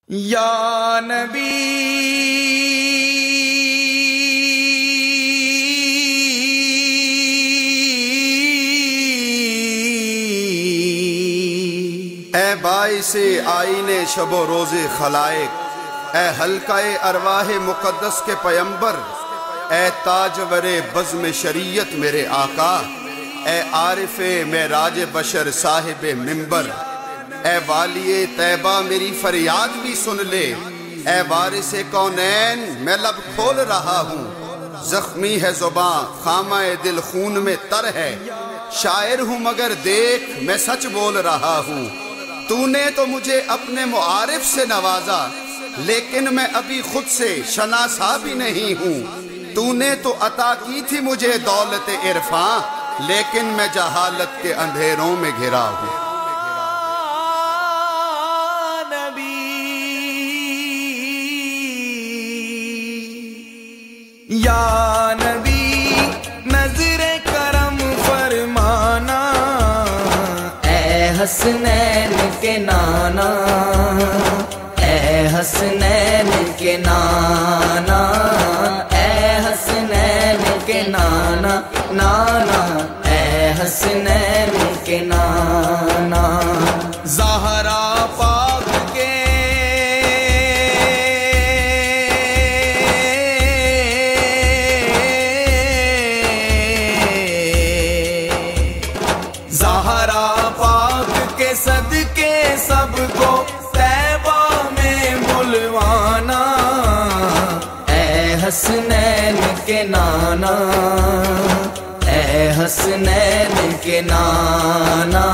یا نبی اے باعث آئین شب و روز خلائق، اے حلقہ ارواح مقدس کے پیمبر، اے تاجور بزم شریعت میرے آقا، اے عارف معراج بشر صاحب منبر، اے والی طیبہ میری فریاد بھی سن لے، اے وارث کونین میں لب کھول رہا ہوں، زخمی ہے زباں خامہ دل خون میں تر ہے، شاعر ہوں مگر دیکھ میں سچ بول رہا ہوں، تو نے تو مجھے اپنے معارف سے نوازا لیکن میں ابھی خود سے شناسا بھی نہیں ہوں، تو نے تو عطا کی تھی مجھے دولت عرفاں لیکن میں جہالت کے اندھیروں میں گھرا ہوں۔ یا نبی نظر کرم فرمانا، اے حسنین کے نانا، اے حسنین کے نانا، اے حسنین کے نانا، نانا اے حسنین کے نانا، زہرا پاک کے زہرا پاک کے صدقے سب کو طیبہ میں بلوانا، اے حسنین کے نانا، اے حسنین کے نانا۔